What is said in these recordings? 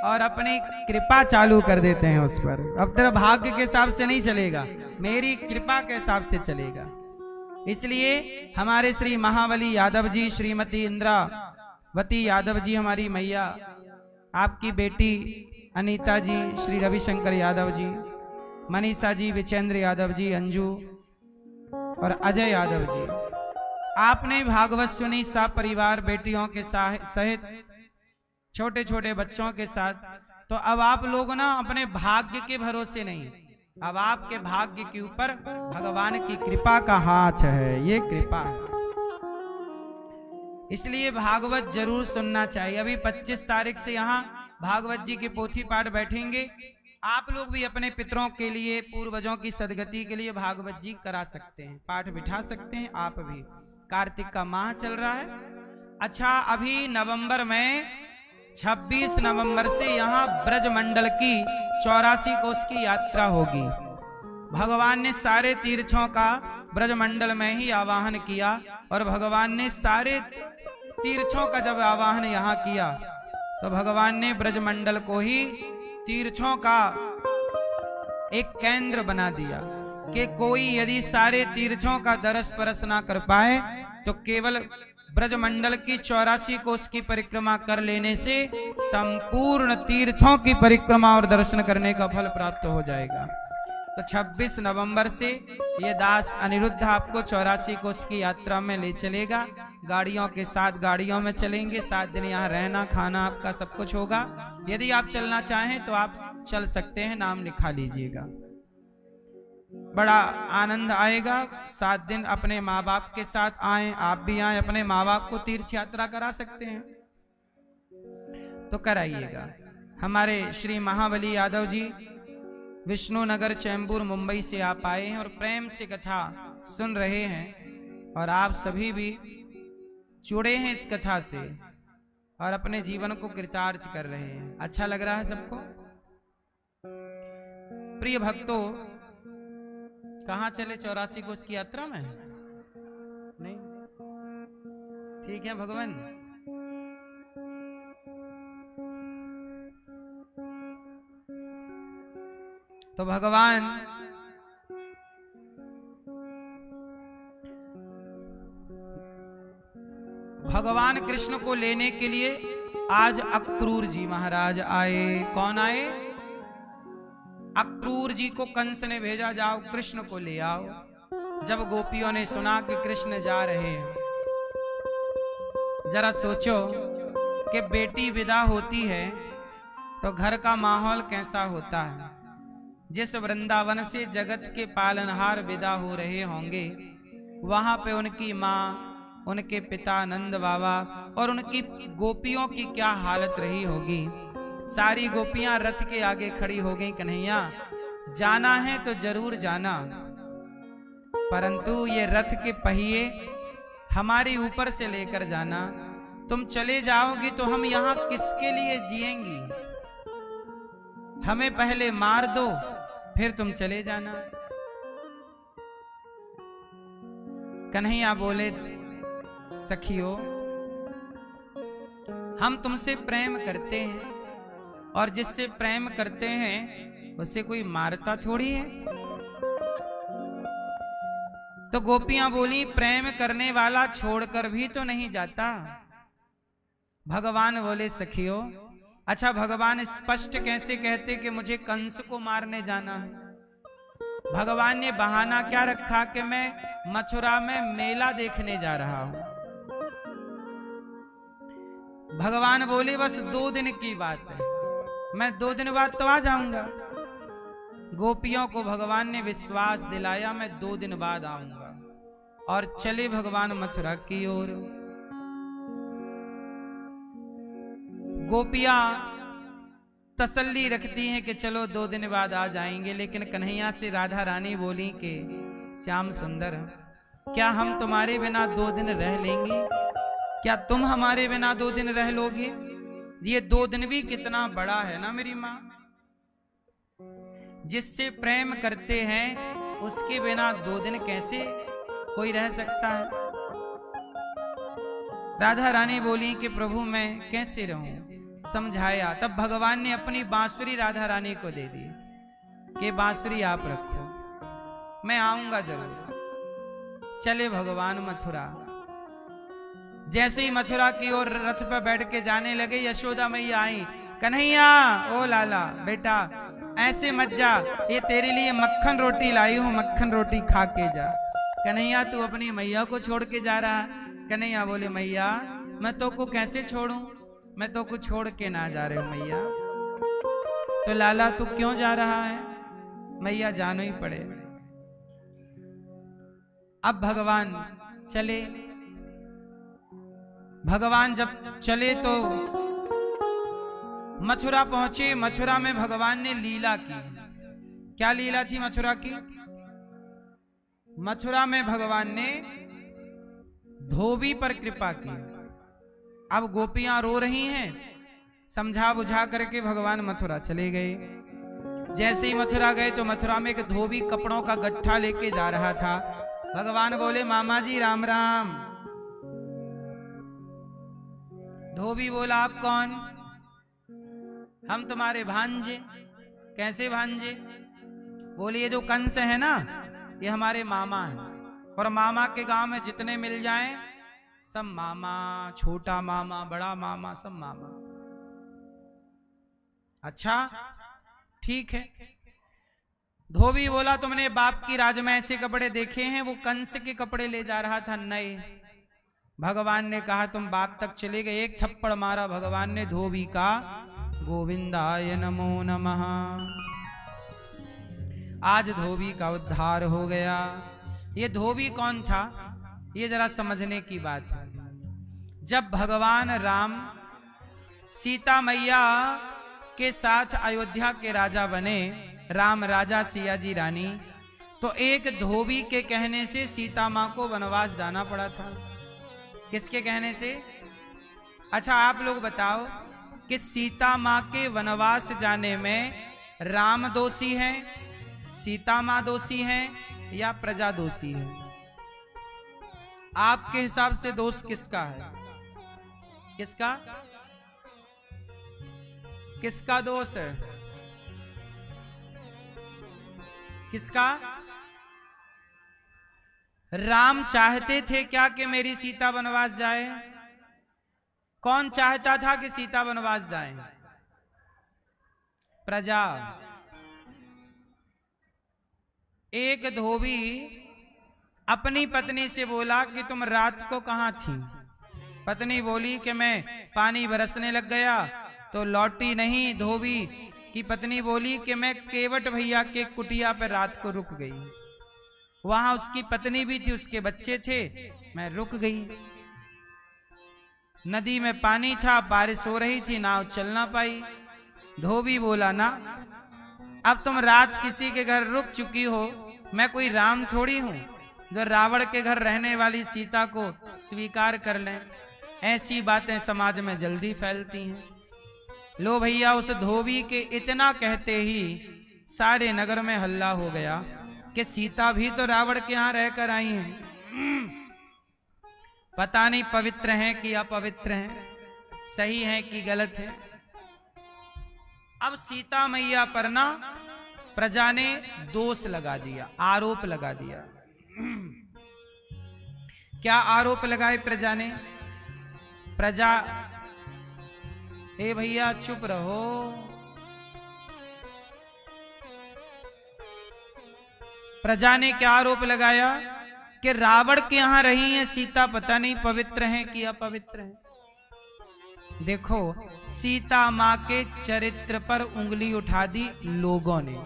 और अपनी कृपा चालू कर देते हैं उस पर। अब तेरा भाग्य के हिसाब से नहीं चलेगा, मेरी कृपा के हिसाब से चलेगा। इसलिए हमारे श्री महाबली यादव जी, श्रीमती इंद्रावती यादव जी, हमारी मैया, आपकी बेटी अनीता जी, श्री रविशंकर यादव जी, मनीषा जी, विचेंद्र यादव जी, अंजू और अजय यादव जी, आपने भागवत सुनी सब परिवार बेटियों के सहित छोटे छोटे बच्चों के साथ। तो अब आप लोग ना अपने भाग्य के भरोसे नहीं, अब आपके भाग्य के ऊपर भगवान की कृपा का हाथ है, ये कृपा है। इसलिए भागवत जरूर सुनना चाहिए। अभी 25 तारीख से यहाँ भागवत जी के पोथी पाठ बैठेंगे। आप लोग भी अपने पितरों के लिए, पूर्वजों की सदगति के लिए भागवत जी करा सकते हैं, पाठ बिठा सकते हैं। आप भी, कार्तिक का माह चल रहा है। अच्छा, अभी नवंबर में 26 नवंबर से यहाँ ब्रजमंडल की 84 कोस की यात्रा होगी। भगवान ने सारे तीर्थों का ब्रजमंडल में ही आवाहन किया, और भगवान ने सारे तीर्थों का जब आवाहन यहाँ किया तो भगवान ने ब्रजमंडल को ही तीर्थों का एक केंद्र बना दिया कि कोई यदि सारे तीर्थों का दरस परस ना कर पाए तो केवल ब्रजमंडल की 84 कोस की परिक्रमा कर लेने से संपूर्ण तीर्थों की परिक्रमा और दर्शन करने का फल प्राप्त हो जाएगा। तो 26 नवंबर से ये दास अनिरुद्ध आपको 84 कोस की यात्रा में ले चलेगा। गाड़ियों के साथ, गाड़ियों में चलेंगे। 7 दिन यहाँ रहना खाना आपका सब कुछ होगा। यदि आप चलना चाहें तो आप चल सकते हैं, नाम लिखा लीजिएगा। बड़ा आनंद आएगा। 7 दिन अपने माँ बाप के साथ आए, आप भी आए, अपने माँ बाप को तीर्थ यात्रा करा सकते हैं तो कराइएगा। हमारे श्री महाबली यादव जी विष्णुनगर चैम्बूर मुंबई से आप आए हैं और प्रेम से कथा सुन रहे हैं, और आप सभी भी जुड़े हैं इस कथा से और अपने जीवन को कृतार्थ कर रहे हैं। अच्छा लग रहा है सबको? प्रिय भक्तों, कहाँ चले 84 कोस की यात्रा में? नहीं, ठीक है भगवान। तो भगवान कृष्ण को लेने के लिए आज अक्रूर जी महाराज आए। कौन आए? अक्रूर जी को कंस ने भेजा, जाओ कृष्ण को ले आओ। जब गोपियों ने सुना कि कृष्ण जा रहे हैं, जरा सोचो कि बेटी विदा होती है तो घर का माहौल कैसा होता है। जिस वृंदावन से जगत के पालनहार विदा हो रहे होंगे, वहां पे उनकी माँ, उनके पिता नंद बाबा और उनकी गोपियों की क्या हालत रही होगी। सारी गोपियां रथ के आगे खड़ी हो गई, कन्हैया जाना है तो जरूर जाना, परंतु ये रथ के पहिए हमारे ऊपर से लेकर जाना। तुम चले जाओगी तो हम यहाँ किसके लिए जिएंगी? हमें पहले मार दो, फिर तुम चले जाना। कन्हैया बोले, सखियो हम तुमसे प्रेम करते हैं, और जिससे प्रेम करते हैं उससे कोई मारता थोड़ी है। तो गोपियां बोली, प्रेम करने वाला छोड़कर भी तो नहीं जाता। भगवान बोले, सखियो अच्छा भगवान स्पष्ट कैसे कहते कि मुझे कंस को मारने जाना है? भगवान ने बहाना क्या रखा कि मैं मथुरा में मेला देखने जा रहा हूं। भगवान बोले, बस 2 दिन की बात है, मैं 2 दिन बाद तो आ जाऊंगा। गोपियों को भगवान ने विश्वास दिलाया, मैं 2 दिन बाद आऊंगा, और चले भगवान मथुरा की ओर। गोपियां तसल्ली रखती हैं कि चलो 2 दिन बाद आ जाएंगे, लेकिन कन्हैया से राधा रानी बोली कि श्याम सुंदर, क्या हम तुम्हारे बिना 2 दिन रह लेंगे? क्या तुम हमारे बिना 2 दिन रह लोगे? ये 2 दिन भी कितना बड़ा है ना मेरी माँ। जिससे प्रेम करते हैं उसके बिना 2 दिन कैसे कोई रह सकता है? राधा रानी बोली कि प्रभु मैं कैसे रहूं, समझाया, तब भगवान ने अपनी बांसुरी राधा रानी को दे दी कि बांसुरी आप रखो, मैं आऊंगा जरूर। चले भगवान मथुरा। जैसे ही मथुरा की ओर रथ पर बैठ के जाने लगे, यशोदा मैया आई, कन्हैया ओ लाला बेटा ऐसे मत जा, ये तेरे लिए मक्खन रोटी लाई हूं, मक्खन रोटी खा के जा। कन्हैया तू अपनी मैया को छोड़ के जा रहा? कन्हैया बोले मैया मैं तो को कैसे छोड़ूं, मैं तो को छोड़ के ना जा रहे हूं मैया। तो लाला तू क्यों जा रहा है? मैया जानो ही पड़े। अब भगवान चले। भगवान जब चले तो मथुरा पहुंचे। मथुरा में भगवान ने लीला की। क्या लीला थी मथुरा की? मथुरा में भगवान ने धोबी पर कृपा की। अब गोपियां रो रही हैं, समझा बुझा करके भगवान मथुरा चले गए। जैसे ही मथुरा गए तो मथुरा में एक धोबी कपड़ों का गट्ठा लेके जा रहा था। भगवान बोले मामा जी राम राम। धोबी बोला आप कौन? हम तुम्हारे भांजे। कैसे भांजे? बोले ये जो कंस है ना ये हमारे मामा हैं, और मामा के गांव में जितने मिल जाएं सब मामा, छोटा मामा, बड़ा मामा, सब मामा। अच्छा ठीक है। धोबी बोला तुमने बाप की राज में ऐसे कपड़े देखे हैं? वो कंस के कपड़े ले जा रहा था नए। भगवान ने कहा तुम बाप तक चले गए। एक थप्पड़ मारा भगवान ने धोबी का। गोविंदाय नमो नमः। आज धोबी का उद्धार हो गया। ये धोबी कौन था ये जरा समझने की बात है। जब भगवान राम सीता मैया के साथ अयोध्या के राजा बने, राम राजा सिया जी रानी, तो एक धोबी के कहने से सीता मां को वनवास जाना पड़ा था। किसके कहने से? अच्छा आप लोग बताओ कि सीता मां के वनवास जाने में राम दोषी है, सीता मां दोषी है या प्रजा दोषी है? आपके हिसाब से दोष किसका है? किसका किसका दोष है? किसका? राम चाहते थे क्या कि मेरी सीता वनवास जाए? कौन चाहता था कि सीता वनवास जाए? प्रजा। एक धोबी अपनी पत्नी से बोला कि तुम रात को कहां थी? पत्नी बोली कि मैं पानी बरसने लग गया तो लौटी नहीं। धोबी की पत्नी बोली कि मैं केवट भैया के कुटिया पर रात को रुक गई, वहां उसकी पत्नी भी थी, उसके बच्चे थे, मैं रुक गई। नदी में पानी था, बारिश हो रही थी, नाव चल ना पाई। धोबी बोला ना अब तुम रात किसी के घर रुक चुकी हो, मैं कोई राम थोड़ी हूं जो रावण के घर रहने वाली सीता को स्वीकार कर लें। ऐसी बातें समाज में जल्दी फैलती हैं। लो भैया उस धोबी के इतना कहते ही सारे नगर में हल्ला हो गया कि सीता भी तो रावण के यहां रहकर आई हैं। पता नहीं पवित्र हैं कि अपवित्र हैं, सही है कि गलत है। अब सीता मैया पर ना प्रजा ने दोष लगा दिया, आरोप लगा दिया। क्या आरोप लगाए प्रजा ने? प्रजा ए भैया चुप रहो। प्रजा ने क्या आरोप लगाया कि रावण के यहां रही है सीता, पता नहीं पवित्र है कि अपवित्र है। देखो सीता मां के चरित्र पर उंगली उठा दी लोगों ने,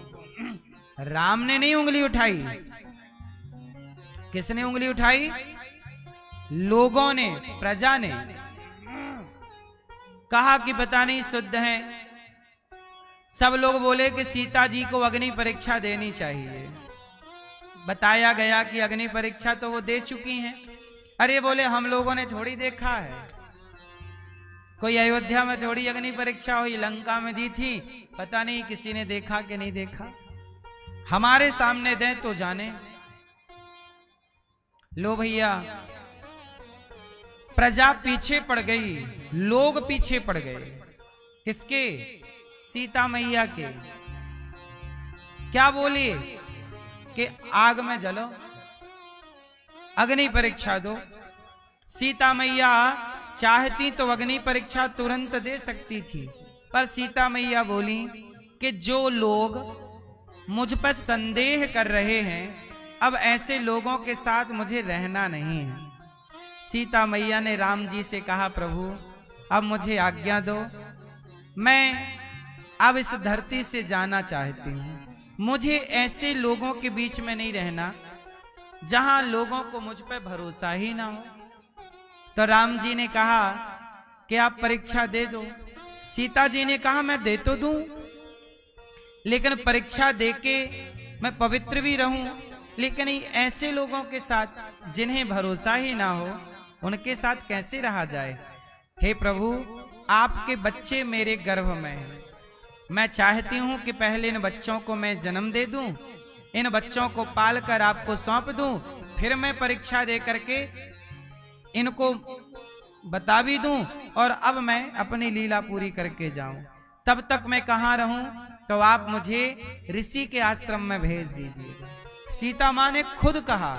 राम ने नहीं उंगली उठाई। किसने उंगली उठाई? लोगों ने, प्रजा ने। कहा कि पता नहीं शुद्ध हैं। सब लोग बोले कि सीता जी को अग्नि परीक्षा देनी चाहिए। बताया गया कि अग्नि परीक्षा तो वो दे चुकी हैं। अरे बोले हम लोगों ने थोड़ी देखा है, कोई अयोध्या में थोड़ी अग्नि परीक्षा हुई, लंका में दी थी, पता नहीं किसी ने देखा कि नहीं देखा। हमारे सामने दें तो जाने। लो भैया प्रजा पीछे पड़ गई, लोग पीछे पड़ गए। किसके? सीता मैया के। क्या बोले कि आग में जलो, अग्नि परीक्षा दो। सीता मैया चाहती तो अग्नि परीक्षा तुरंत दे सकती थी, पर सीता मैया बोली कि जो लोग मुझ पर संदेह कर रहे हैं, अब ऐसे लोगों के साथ मुझे रहना नहीं है। सीता मैया ने राम जी से कहा, प्रभु अब मुझे आज्ञा दो, मैं अब इस धरती से जाना चाहती हूँ। मुझे ऐसे लोगों के बीच में नहीं रहना जहां लोगों को मुझ पर भरोसा ही ना हो। तो राम जी ने कहा कि आप परीक्षा दे दो। सीता जी ने कहा मैं दे तो दूं, लेकिन परीक्षा देके मैं पवित्र भी रहूं, लेकिन ऐसे लोगों के साथ जिन्हें भरोसा ही ना हो, उनके साथ कैसे रहा जाए। हे प्रभु, आपके बच्चे मेरे गर्भ में हैं। मैं चाहती हूं कि पहले इन बच्चों को मैं जन्म दे दूं, इन बच्चों को पालकर आपको सौंप दूं, फिर मैं परीक्षा दे करके इनको बता भी दूं, और अब मैं अपनी लीला पूरी करके जाऊं। तब तक मैं कहां रहूं, तो आप मुझे ऋषि के आश्रम में भेज दीजिए। सीता मां ने खुद कहा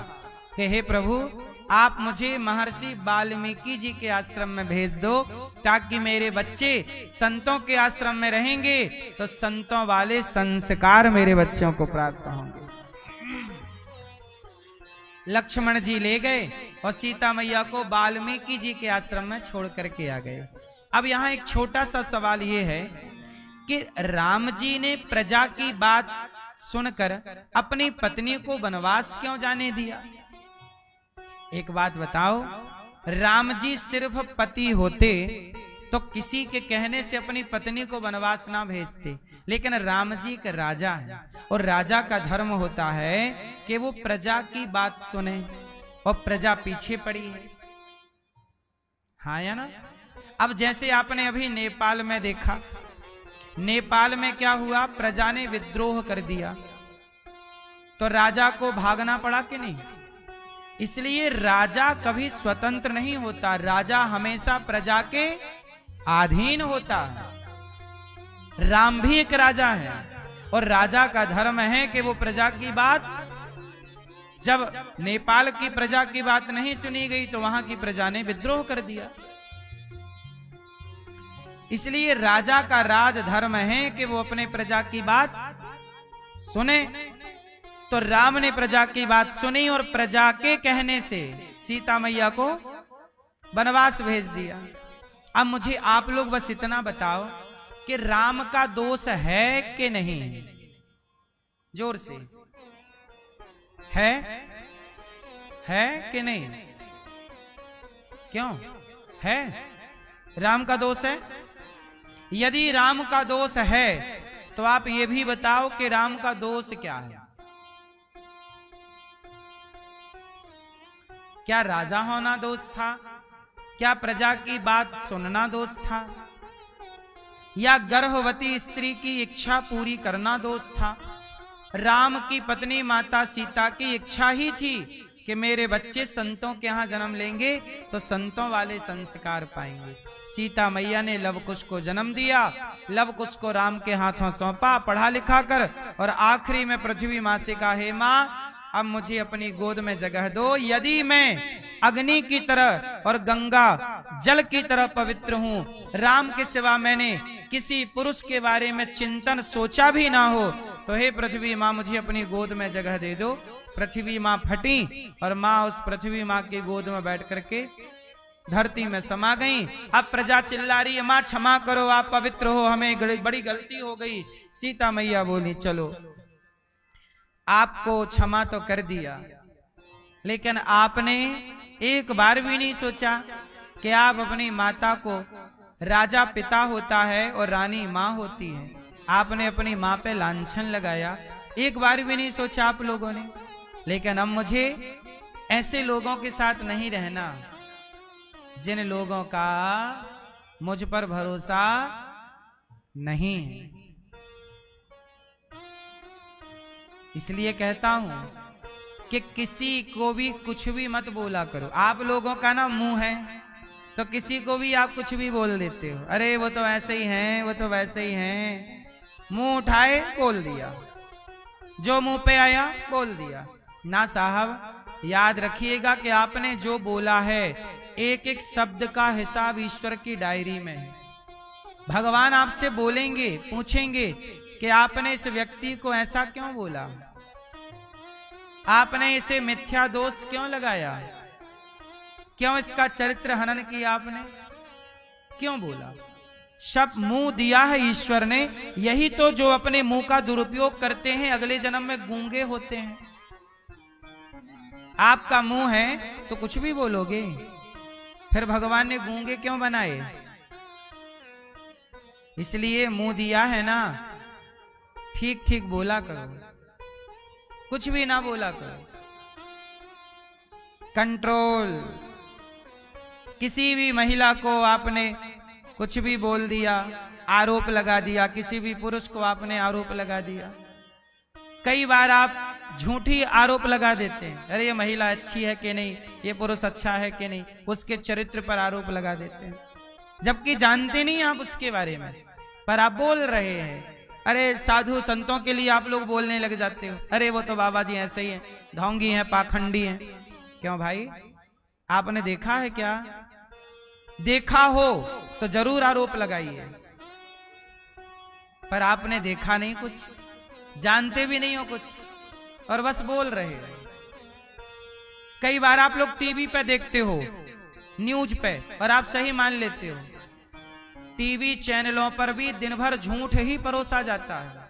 कि हे प्रभु, आप मुझे महर्षि वाल्मीकि जी के आश्रम में भेज दो, ताकि मेरे बच्चे संतों के आश्रम में रहेंगे तो संतों वाले संस्कार मेरे बच्चों को प्राप्त होंगे। लक्ष्मण जी ले गए और सीता मैया को वाल्मीकि जी के आश्रम में छोड़ करके आ गए। अब यहाँ एक छोटा सा सवाल ये है कि राम जी ने प्रजा की बात सुनकर अपनी पत्नी को वनवास क्यों जाने दिया? एक बात बताओ, राम जी सिर्फ पति होते तो किसी के कहने से अपनी पत्नी को वनवास ना भेजते, लेकिन राम जी का राजा है और राजा का धर्म होता है कि वो प्रजा की बात सुने, और प्रजा पीछे पड़ी है। हाँ या ना? अब जैसे आपने अभी नेपाल में देखा, नेपाल में क्या हुआ, प्रजा ने विद्रोह कर दिया तो राजा को भागना पड़ा कि नहीं? इसलिए राजा कभी स्वतंत्र नहीं होता, राजा हमेशा प्रजा के अधीन होता है। राम भी एक राजा है और राजा का धर्म है कि वो प्रजा की बात, जब नेपाल की प्रजा की बात नहीं सुनी गई तो वहां की प्रजा ने विद्रोह कर दिया। इसलिए राजा का राज धर्म है कि वो अपने प्रजा की बात सुने। तो राम ने प्रजा की बात सुनी और प्रजा के कहने से सीता मैया को वनवास भेज दिया। अब मुझे आप लोग बस इतना बताओ कि राम का दोष है कि नहीं? जोर से, है कि नहीं? क्यों है? राम का दोष है? यदि राम का दोष है तो आप ये भी बताओ कि राम का दोष क्या है? क्या राजा होना दोष था? क्या प्रजा की बात सुनना दोष था? या गर्भवती स्त्री की इच्छा पूरी करना दोष था? राम की पत्नी माता सीता की इच्छा ही थी कि मेरे बच्चे संतों के यहाँ जन्म लेंगे तो संतों वाले संस्कार पाएंगे। सीता मैया ने लवकुश को जन्म दिया, लवकुश को राम के हाथों सौंपा पढ़ा लिखा कर, और आखिरी में पृथ्वी माँ से कहा, हे माँ अब मुझे अपनी गोद में जगह दो। यदि मैं अग्नि की तरह और गंगा जल की तरह पवित्र हूँ, राम के सिवा मैंने किसी पुरुष के बारे में चिंतन सोचा भी ना हो, तो हे पृथ्वी माँ मुझे अपनी गोद में जगह दे दो। पृथ्वी माँ फटी और माँ उस पृथ्वी माँ की गोद में बैठ करके धरती में समा गई। अब प्रजा चिल्ला रही है, माँ क्षमा करो, आप पवित्र हो, हमें बड़ी गलती हो गई। सीता मैया बोली, चलो आपको क्षमा तो कर दिया, लेकिन आपने एक बार भी नहीं सोचा कि आप अपनी माता को, राजा पिता होता है और रानी माँ होती है, आपने अपनी माँ पे लांछन लगाया, एक बार भी नहीं सोचा आप लोगों ने। लेकिन अब मुझे ऐसे लोगों के साथ नहीं रहना जिन लोगों का मुझ पर भरोसा नहीं है। इसलिए कहता हूं कि किसी को भी कुछ भी मत बोला करो। आप लोगों का ना मुंह है, तो किसी को भी आप कुछ भी बोल देते हो, अरे वो तो ऐसे ही हैं, वो तो वैसे ही हैं, मुंह उठाए बोल दिया, जो मुंह पे आया बोल दिया। ना साहब, याद रखिएगा कि आपने जो बोला है एक एक शब्द का हिसाब ईश्वर की डायरी में है। भगवान आपसे बोलेंगे, पूछेंगे कि आपने इस व्यक्ति को ऐसा क्यों बोला, आपने इसे मिथ्या दोष क्यों लगाया, क्यों इसका चरित्र हनन किया आपने, क्यों बोला। सब मुंह दिया है ईश्वर ने, यही तो जो अपने मुंह का दुरुपयोग करते हैं अगले जन्म में गूंगे होते हैं। आपका मुंह है तो कुछ भी बोलोगे, फिर भगवान ने गूंगे क्यों बनाए? इसलिए मुंह दिया है ना, ठीक ठीक बोला करो, कुछ भी ना बोला करो। कंट्रोल। किसी भी महिला को आपने कुछ भी बोल दिया, आरोप लगा दिया, किसी भी पुरुष को आपने आरोप लगा दिया। कई बार आप झूठी आरोप लगा देते हैं, अरे ये महिला अच्छी है कि नहीं, ये पुरुष अच्छा है कि नहीं, उसके चरित्र पर आरोप लगा देते हैं, जबकि जानते नहीं आप उसके बारे में, पर आप बोल रहे हैं। अरे साधु संतों के लिए आप लोग बोलने लग जाते हो, अरे वो तो बाबा जी ऐसे ही हैं, ढोंगी हैं, पाखंडी हैं। क्यों भाई, आपने देखा है क्या? देखा हो तो जरूर आरोप लगाइए, पर आपने देखा नहीं कुछ, जानते भी नहीं हो कुछ, और बस बोल रहे हो। कई बार आप लोग टीवी पे देखते हो, न्यूज पे, और आप सही मान लेते हो। टीवी चैनलों पर भी दिन भर झूठ ही परोसा जाता है,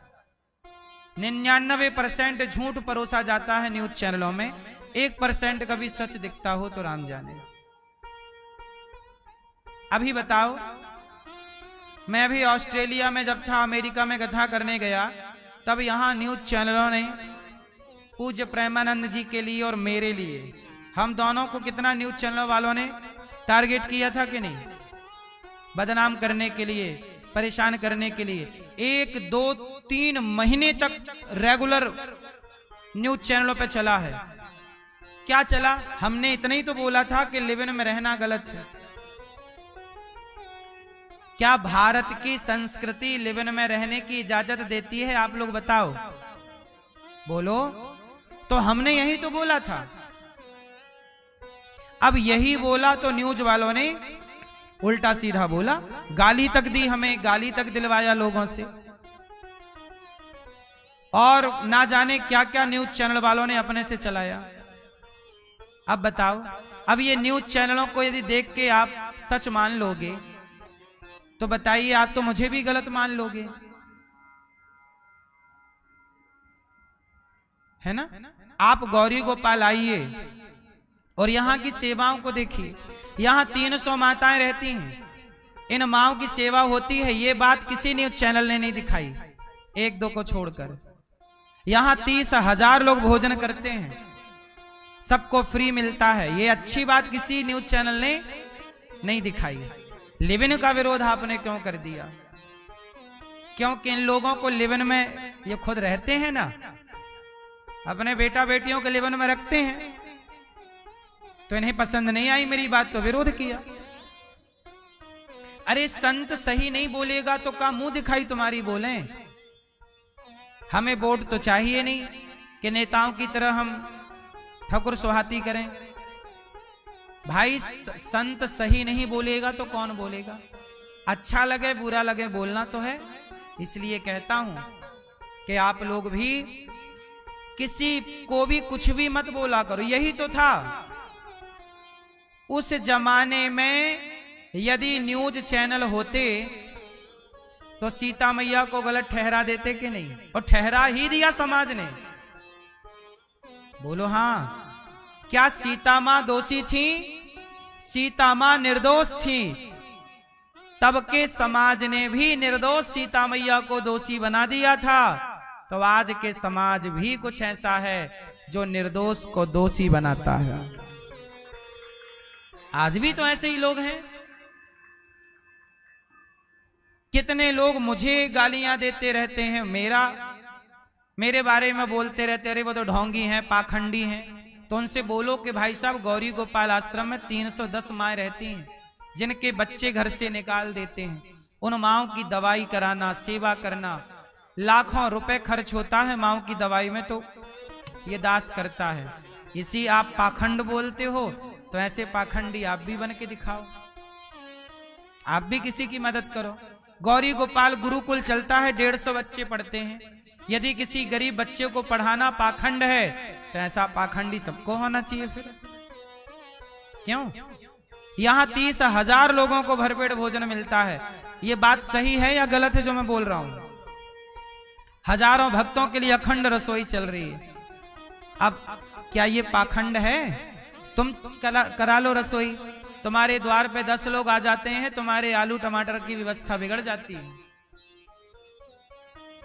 99% झूठ परोसा जाता है न्यूज चैनलों में, 1% कभी सच दिखता हो तो राम जाने। अभी बताओ, मैं भी ऑस्ट्रेलिया में जब था, अमेरिका में गधा करने गया, तब यहां न्यूज चैनलों ने पूज्य प्रेमानंद जी के लिए और मेरे लिए, हम दोनों को कितना न्यूज चैनल वालों ने टारगेट किया था कि नहीं? बदनाम करने के लिए, परेशान करने के लिए। 1, 2, 3 महीने तक रेगुलर न्यूज चैनलों पे चला है। क्या चला? हमने इतना ही तो बोला था कि लिव इन में रहना गलत है। क्या भारत की संस्कृति लिव इन में रहने की इजाजत देती है? आप लोग बताओ, बोलो। तो हमने यही तो बोला था। अब यही बोला तो न्यूज वालों ने उल्टा सीधा बोला, गाली तक दी हमें, गाली तक दिलवाया लोगों से, और ना जाने क्या क्या न्यूज चैनल वालों ने अपने से चलाया। अब बताओ, अब ये न्यूज चैनलों को यदि देख के आप सच मान लोगे तो बताइए, आप तो मुझे भी गलत मान लोगे, है ना? आप गौरी गोपाल आइए और यहाँ की सेवाओं को देखिए। यहाँ 300 माताएं रहती हैं, इन माओं की सेवा होती है, ये बात किसी न्यूज चैनल ने नहीं दिखाई, 1-2 को छोड़कर। यहाँ 30,000 लोग भोजन करते हैं, सबको फ्री मिलता है, ये अच्छी बात किसी न्यूज चैनल ने नहीं दिखाई। लिव इन का विरोध आपने क्यों कर दिया? क्योंकि इन लोगों को लिव इन में, ये खुद रहते हैं ना, अपने बेटा बेटियों को लिव इन में रखते हैं, तो इन्हें पसंद नहीं आई मेरी बात तो विरोध किया। अरे संत सही नहीं बोलेगा तो का मुंह दिखाई तुम्हारी बोले? हमें वोट तो चाहिए नहीं कि नेताओं की तरह हम ठकुर सुहाती करें। भाई संत सही नहीं बोलेगा तो कौन बोलेगा? अच्छा लगे बुरा लगे बोलना तो है। इसलिए कहता हूं कि आप लोग भी किसी को भी कुछ भी मत बोला करो। यही तो था उस जमाने में, यदि न्यूज चैनल होते तो सीता मैया को गलत ठहरा देते कि नहीं? और ठहरा ही दिया समाज ने। बोलो हाँ। क्या सीता मां दोषी थी? सीता मां निर्दोष थी, तब के समाज ने भी निर्दोष सीता मैया को दोषी बना दिया था। तो आज के समाज भी कुछ ऐसा है जो निर्दोष को दोषी बनाता है। आज भी तो ऐसे ही लोग हैं। कितने लोग मुझे गालियां देते रहते हैं, मेरे बारे में बोलते रहते, अरे वो तो ढोंगी हैं, पाखंडी हैं। तो उनसे बोलो कि भाई साहब, गौरी गोपाल आश्रम में 310 माएँ रहती हैं, जिनके बच्चे घर से निकाल देते हैं, उन माओं की दवाई कराना, सेवा करना, लाखों रुपए खर्च होता है माओं की दवाई में, तो ये दास करता है। इसी आप पाखंड बोलते हो, तो ऐसे पाखंडी आप भी बन के दिखाओ, आप भी किसी की मदद करो। गौरी गोपाल गुरुकुल चलता है, 150 बच्चे पढ़ते हैं। यदि किसी गरीब बच्चे को पढ़ाना पाखंड है, तो ऐसा पाखंडी सबको होना चाहिए फिर। क्यों? यहाँ 30,000 लोगों को भरपेट भोजन मिलता है। ये बात सही है या गलत है जो मैं बोल रहा हूं? हजारों भक्तों के लिए अखंड रसोई चल रही है। अब क्या ये पाखंड है? तुम करा लो रसोई, तुम्हारे द्वार पे 10 लोग आ जाते हैं, तुम्हारे आलू टमाटर की व्यवस्था बिगड़ जाती है।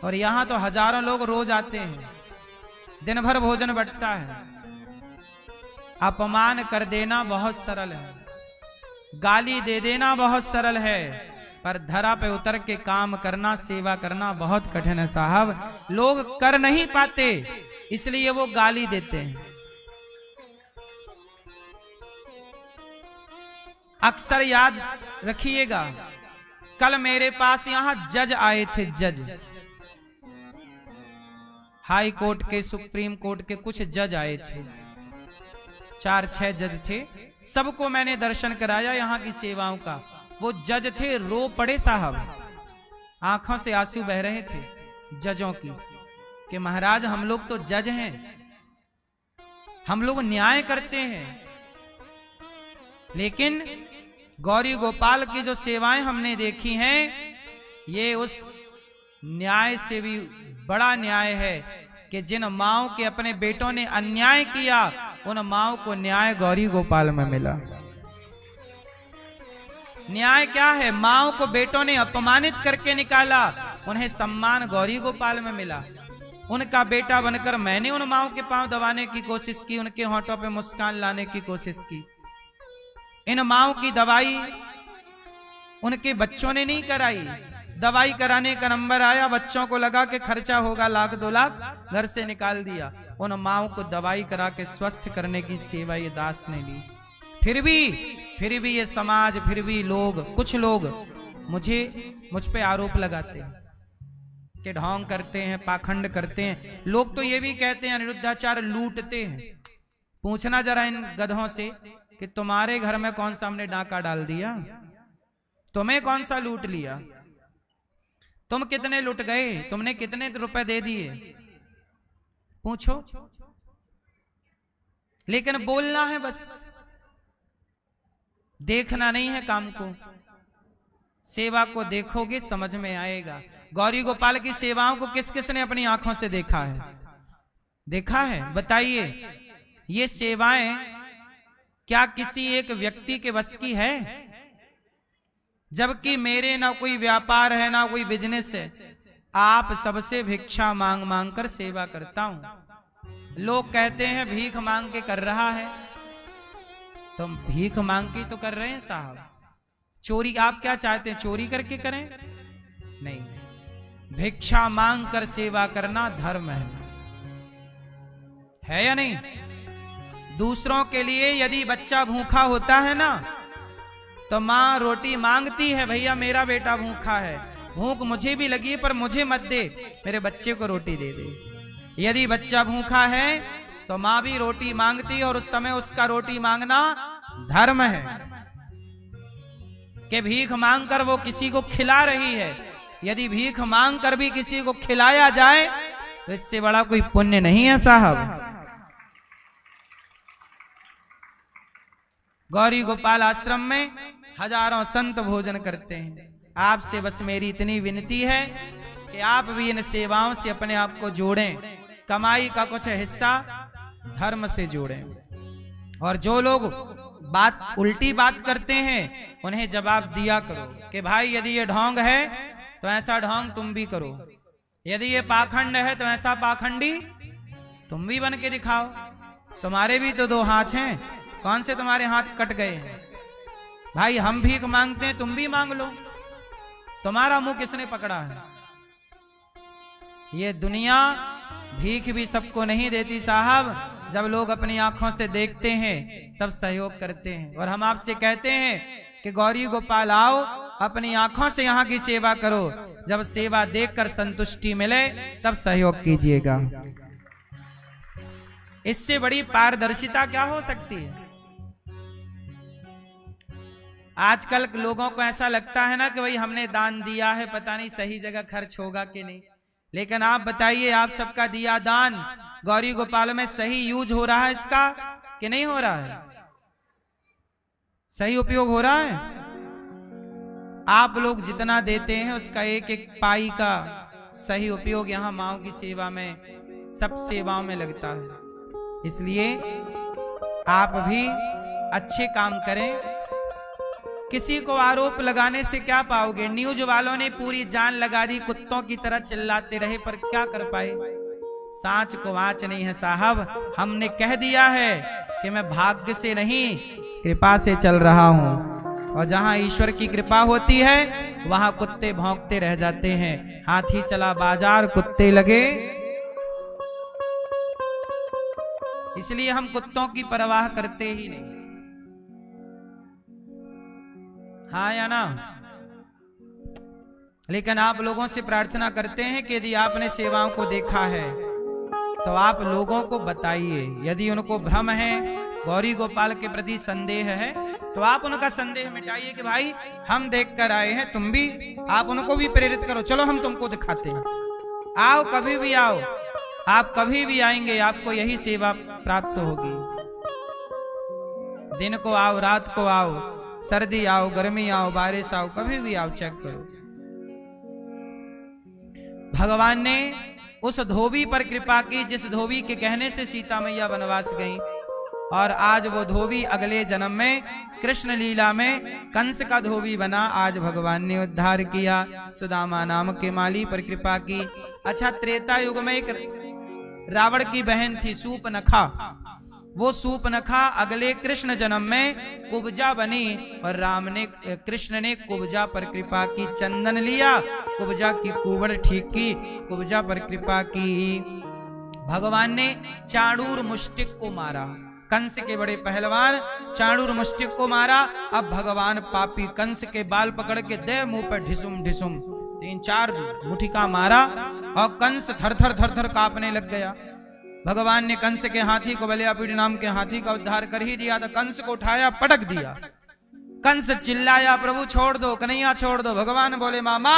और यहां तो हजारों लोग रोज आते हैं, दिन भर भोजन बंटता है। अपमान कर देना बहुत सरल है, गाली दे देना बहुत सरल है, पर धरा पे उतर के काम करना, सेवा करना बहुत कठिन है साहब। लोग कर नहीं पाते, इसलिए वो गाली देते हैं। अक्सर याद रखिएगा, कल मेरे पास यहां जज आए थे, जज, हाई कोर्ट के, सुप्रीम कोर्ट के कुछ जज आए थे, 4-6 जज थे। सबको मैंने दर्शन कराया यहाँ की सेवाओं का। वो जज थे, रो पड़े साहब, आंखों से आंसू बह रहे थे जजों की, कि महाराज हम लोग तो जज हैं, हम लोग न्याय करते हैं, लेकिन गौरी गोपाल की जो सेवाएं हमने देखी हैं, ये उस न्याय से भी बड़ा न्याय है कि जिन माओं के अपने बेटों ने अन्याय किया, उन माओं को न्याय गौरी गोपाल में मिला। न्याय क्या है? माओं को बेटों ने अपमानित करके निकाला, उन्हें सम्मान गौरी गोपाल में मिला। उनका बेटा बनकर मैंने उन माओं के पांव दबाने की कोशिश की, उनके होंठों पे मुस्कान लाने की कोशिश की। इन माओं की दवाई उनके बच्चों ने नहीं कराई। दवाई कराने का नंबर आया, बच्चों को लगा कि खर्चा होगा 1,00,000-2 लाख, घर से निकाल दिया। उन माओं को दवाई करा के स्वस्थ करने की सेवा ये दास ने ली। फिर भी ये समाज, फिर भी लोग, कुछ लोग मुझ पे आरोप लगाते हैं कि ढोंग करते हैं, पाखंड करते हैं। लोग तो ये भी कहते हैं अनिरुद्धाचार्य लूटते हैं। पूछना जरा इन गधों से कि तुम्हारे घर में कौन सा हमने डाका डाल दिया? तुम्हें कौन सा लूट लिया? तुम कितने लुट गए? तुमने कितने रुपए दे दिए? पूछो। लेकिन बोलना है बस, देखना नहीं है काम को। सेवा को देखोगे समझ में आएगा। गौरी गोपाल की सेवाओं को किस किसने अपनी आंखों से देखा है? देखा है? बताइए। ये सेवाएं क्या किसी एक व्यक्ति के बस की है? जबकि मेरे ना कोई व्यापार है, ना कोई बिजनेस है। आप सबसे भिक्षा मांग मांग कर सेवा करता हूं। लोग कहते हैं भीख मांग के कर रहा है, तो भीख मांग के तो कर रहे हैं साहब। चोरी आप क्या चाहते हैं, चोरी करके करें? नहीं, भिक्षा मांग कर सेवा करना धर्म है या नहीं? दूसरों के लिए यदि बच्चा भूखा होता है ना, तो माँ रोटी मांगती है, भैया मेरा बेटा भूखा है, भूख मुझे भी लगी पर मुझे मत दे, मेरे बच्चे को रोटी दे दे। यदि बच्चा भूखा है तो माँ भी रोटी मांगती है, और उस समय उसका रोटी मांगना धर्म है कि भीख मांगकर वो किसी को खिला रही है। यदि भीख मांगकर भी किसी को खिलाया जाए तो इससे बड़ा कोई पुण्य नहीं है साहब। गौरी गोपाल आश्रम में हजारों संत भोजन करते हैं। आपसे बस मेरी इतनी विनती है कि आप भी इन सेवाओं से अपने आप को जोड़ें, कमाई का कुछ हिस्सा धर्म से जोड़ें। और जो लोग उल्टी बात करते हैं उन्हें जवाब दिया करो कि भाई यदि ये ढोंग है तो ऐसा ढोंग तुम भी करो, यदि ये पाखंड है तो ऐसा पाखंडी तुम भी बन के दिखाओ। तुम्हारे भी तो 2 हाथ हैं, कौन से तुम्हारे हाथ कट गए हैं? भाई हम भीख मांगते हैं, तुम भी मांग लो। तुम्हारा मुंह किसने पकड़ा है? ये दुनिया भीख भी सबको नहीं देती साहब। जब लोग अपनी आंखों से देखते हैं तब सहयोग करते हैं। और हम आपसे कहते हैं कि गौरी गोपाल आओ, अपनी आंखों से यहाँ की सेवा करो, जब सेवा देखकर संतुष्टि मिले तब सहयोग कीजिएगा। इससे बड़ी पारदर्शिता क्या हो सकती है। आजकल लोगों को ऐसा लगता है ना कि भाई हमने दान दिया है, पता नहीं सही जगह खर्च होगा कि नहीं। लेकिन आप बताइए, आप सबका दिया दान गौरी गोपाल में सही यूज हो रहा है इसका कि नहीं हो रहा है? सही उपयोग हो रहा है? आप लोग जितना देते हैं उसका एक एक पाई का सही उपयोग यहाँ माओ की सेवा में, सब सेवाओं में लगता है। इसलिए आप भी अच्छे काम करें। किसी को आरोप लगाने से क्या पाओगे? न्यूज वालों ने पूरी जान लगा दी, कुत्तों की तरह चिल्लाते रहे, पर क्या कर पाए? सांच को वाच नहीं है साहब। हमने कह दिया है कि मैं भाग्य से नहीं कृपा से चल रहा हूं, और जहां ईश्वर की कृपा होती है वहां कुत्ते भौंकते रह जाते हैं। हाथी चला बाजार, कुत्ते लगे। इसलिए हम कुत्तों की परवाह करते ही नहीं। हाँ या ना? लेकिन आप लोगों से प्रार्थना करते हैं कि यदि आपने सेवाओं को देखा है तो आप लोगों को बताइए। यदि उनको भ्रम है, गौरी गोपाल के प्रति संदेह है, तो आप उनका संदेह मिटाइए कि भाई हम देख कर आए हैं, तुम भी, आप उनको भी प्रेरित करो, चलो हम तुमको दिखाते हैं, आओ, कभी भी आओ। आप कभी भी आएंगे आपको यही सेवा प्राप्त होगी। दिन को आओ, रात को आओ, सर्दी आओ, गर्मी आओ, बारिश आओ, कभी भी आओ, चेक करो। भगवान ने उस धोबी पर कृपा की जिस धोबी के कहने से सीता मैया वनवास गई, और आज वो धोबी अगले जन्म में कृष्ण लीला में कंस का धोबी बना। आज भगवान ने उद्धार किया, सुदामा नाम के माली पर कृपा की। अच्छा, त्रेता युग में एक रावण की बहन थी सूपनखा। वो सूपनखा अगले कृष्ण जन्म में कुब्जा बनी, और कृष्ण ने कुब्जा पर कृपा की, चंदन लिया, कुब्जा की कुबड़ ठीक की, कुब्जा पर कृपा की। भगवान ने चाणूर मुष्टिक को मारा, कंस के बड़े पहलवान चाणूर मुष्टिक को मारा। अब भगवान पापी कंस के बाल पकड़ के दे मुंह पर ढिसुम ढिसुम 3-4 मुठिका मारा, और कंस थर थर थर थर कांपने लग गया। भगवान ने कंस के हाथी को, बलियापीड़ नाम के हाथी का उद्धार कर ही दिया था। कंस को उठाया, पटक दिया। कंस चिल्लाया, प्रभु छोड़ दो, कन्हैया छोड़ दो। भगवान बोले, मामा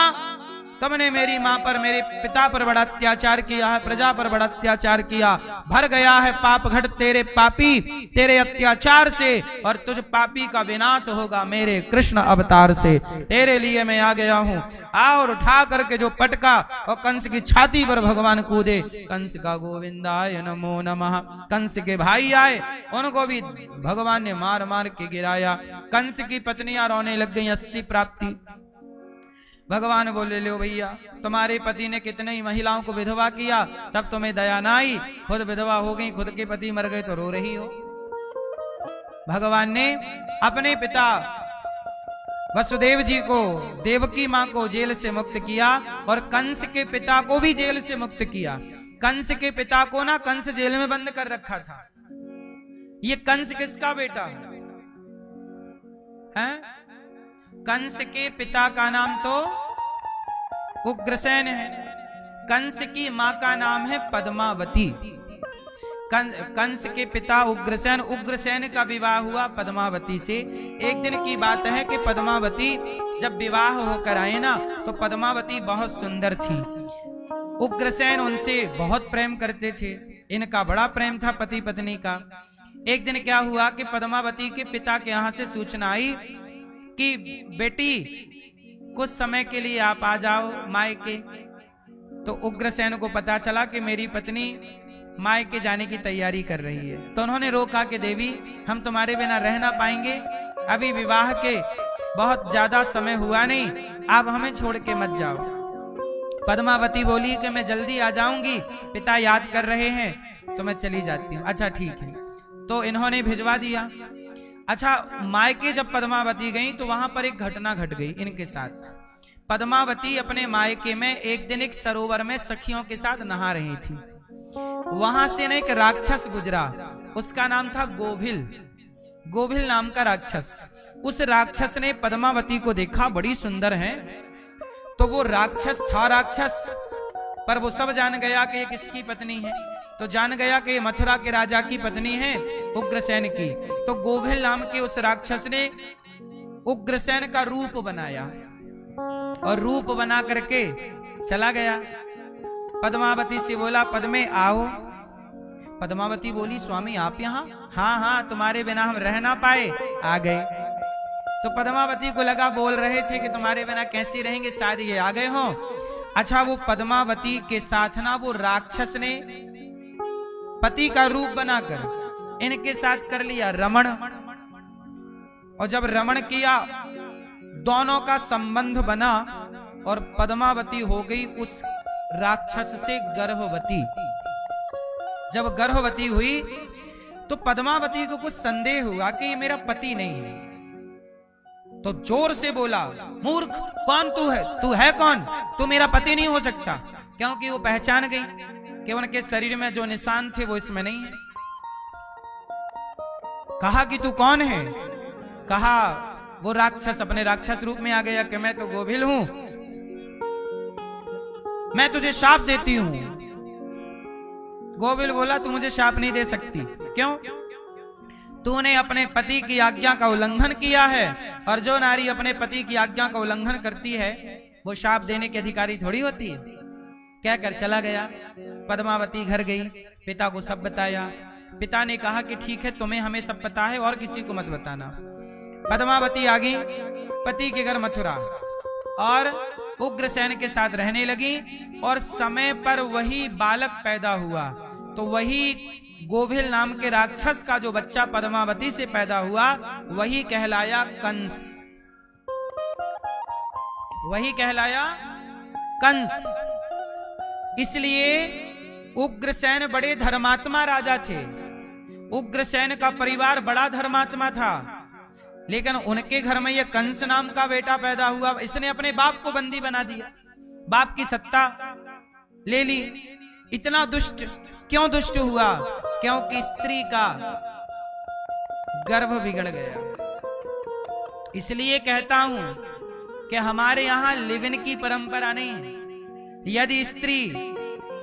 तुमने मेरी माँ पर, मेरे पिता पर बड़ा अत्याचार किया है, प्रजा पर बड़ा अत्याचार किया, भर गया है पाप घट तेरे पापी, तेरे अत्याचार से, और तुझ पापी का विनाश होगा मेरे कृष्ण अवतार से। तेरे लिए मैं आ गया हूँ। और उठा करके जो पटका और कंस की छाती पर भगवान कूदे। कंस का गोविंदाय नमो नमः। कंस के भाई आए, उनको भी भगवान ने मार मार के गिराया। कंस की पत्नियां रोने लग गई, अस्थि प्राप्ति। भगवान बोले, लो भैया, तुम्हारे पति ने कितने ही महिलाओं को विधवा किया, तब तुम्हें दया ना आई, खुद विधवा हो गई, खुद के पति मर गए तो रो रही हो। भगवान ने अपने पिता वसुदेव जी को, देवकी मां को जेल से मुक्त किया, और कंस के पिता को भी जेल से मुक्त किया। कंस के पिता को ना कंस जेल में बंद कर रखा था। ये कंस किसका बेटा है? कंस के पिता का नाम तो उग्रसेन है। कंस की मां का नाम है पद्मावती। कंस के पिता उग्रसेन, उग्रसेन का विवाह हुआ पद्मावती से। एक दिन की बात है कि पद्मावती जब विवाह होकर आए ना, तो पद्मावती बहुत सुंदर थी। उग्रसेन उनसे बहुत प्रेम करते थे, इनका बड़ा प्रेम था पति पत्नी का। एक दिन क्या हुआ कि पद्मावती के पिता के यहाँ से सूचना आई कि बेटी कुछ समय के लिए आप आ जाओ मायके। तो उग्रसेन को पता चला कि मेरी पत्नी मायके जाने की तैयारी कर रही है। तो उन्होंने रोका कि देवी, हम तुम्हारे बिना रह ना पाएंगे, अभी विवाह के बहुत ज्यादा समय हुआ नहीं, आप हमें छोड़ के मत जाओ। पद्मावती बोली कि मैं जल्दी आ जाऊंगी, पिता याद कर रहे हैं, तो मैं चली जाती हूँ। अच्छा ठीक है, तो इन्होंने भिजवा दिया। अच्छा, मायके जब पद्मावती गई तो वहां पर एक घटना घट गई इनके साथ। पद्मावती अपने मायके में एक दिन एक सरोवर में सखियों के साथ नहा रही थी। वहां से न एक राक्षस गुजरा, उसका नाम था गोभिल। गोभिल नाम का राक्षस। उस राक्षस ने पद्मावती को देखा, बड़ी सुंदर है, तो वो राक्षस था राक्षस, पर वो सब जान गया कि ये किसकी पत्नी है। तो जान गया कि ये मथुरा के राजा की पत्नी है, उग्रसेन की। तो गोभिल नाम के उस राक्षस ने उग्रसेन का रूप बनाया और रूप बना करके चला गया। पद्मावती से बोला, पद्मे आओ। पद्मावती बोली, स्वामी आप यहाँ? हाँ हाँ, तुम्हारे बिना हम रह ना पाए, आ गए। तो पद्मावती को लगा बोल रहे थे कि तुम्हारे बिना कैसे रहेंगे, शायद ये आ गए हो। अच्छा, वो पद्मावती के साथ ना वो राक्षस ने पति का रूप बनाकर इनके साथ कर लिया रमण। और जब रमण किया, दोनों का संबंध बना और पद्मावती हो गई उस राक्षस से गर्भवती। जब गर्भवती हुई तो पद्मावती को कुछ संदेह हुआ कि ये मेरा पति नहीं है। तो जोर से बोला, मूर्ख, कौन तू है? तू है कौन? तू मेरा पति नहीं हो सकता। क्योंकि वो पहचान गई कि उनके शरीर में जो निशान थे वो इसमें नहीं है। कहा कि तू कौन है? कहा, वो राक्षस अपने राक्षस रूप में आ गया कि मैं तो गोभिल हूं, मैं तुझे शाप देती हूं। गोभिल बोला, तू मुझे शाप नहीं दे सकती। क्यों? तूने अपने पति की आज्ञा का उल्लंघन किया है, और जो नारी अपने पति की आज्ञा का उल्लंघन करती है वो शाप देने की अधिकारी थोड़ी होती है। कहकर चला गया। पद्मावती घर गई, पिता को सब बताया। पिता ने कहा कि ठीक है, तुम्हें हमें सब पता है और किसी को मत बताना। पद्मावती आ गई पति के घर मथुरा और उग्रसेन के साथ रहने लगी। और समय पर वही बालक पैदा हुआ। तो वही गोभिल नाम के राक्षस का जो बच्चा पद्मावती से पैदा हुआ वही कहलाया कंस। वही कहलाया कंस। इसलिए उग्रसेन बड़े धर्मात्मा राजा थे। उग्रसेन का परिवार बड़ा धर्मात्मा था, लेकिन उनके घर में यह कंस नाम का बेटा पैदा हुआ। इसने अपने बाप को बंदी बना दिया, बाप की सत्ता ले ली। इतना दुष्ट क्यों दुष्ट हुआ? क्योंकि स्त्री का गर्भ बिगड़ गया। इसलिए कहता हूं कि हमारे यहां लिव इन की परंपरा नहीं है। यदि स्त्री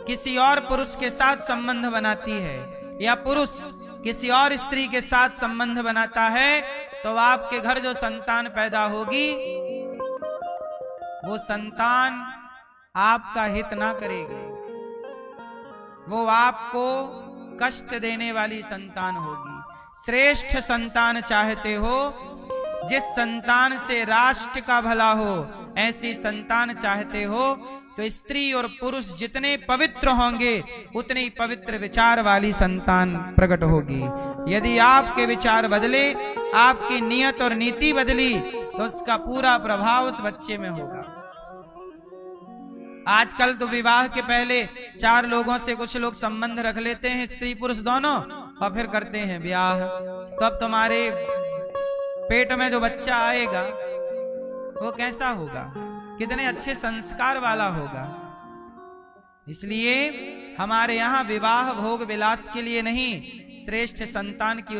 किसी और पुरुष के साथ संबंध बनाती है या पुरुष किसी और स्त्री के साथ संबंध बनाता है, तो आपके घर जो संतान पैदा होगी वो संतान आपका हित ना करेगी, वो आपको कष्ट देने वाली संतान होगी। श्रेष्ठ संतान चाहते हो, जिस संतान से राष्ट्र का भला हो, ऐसी संतान चाहते हो, तो स्त्री और पुरुष जितने पवित्र होंगे उतनी पवित्र विचार वाली संतान प्रकट होगी। यदि आपके विचार बदले, आपकी नियत और नीति बदली, तो उसका पूरा प्रभाव उस बच्चे में होगा। आजकल तो विवाह के पहले 4 लोगों से कुछ लोग संबंध रख लेते हैं, स्त्री पुरुष दोनों, और फिर करते हैं ब्याह। तो अब तुम्हारे पेट में जो बच्चा आएगा वो कैसा होगा? कितने अच्छे संस्कार वाला होगा। इसलिए हमारे यहाँ विवाह भोग विलास के लिए नहीं, श्रेष्ठ संतान की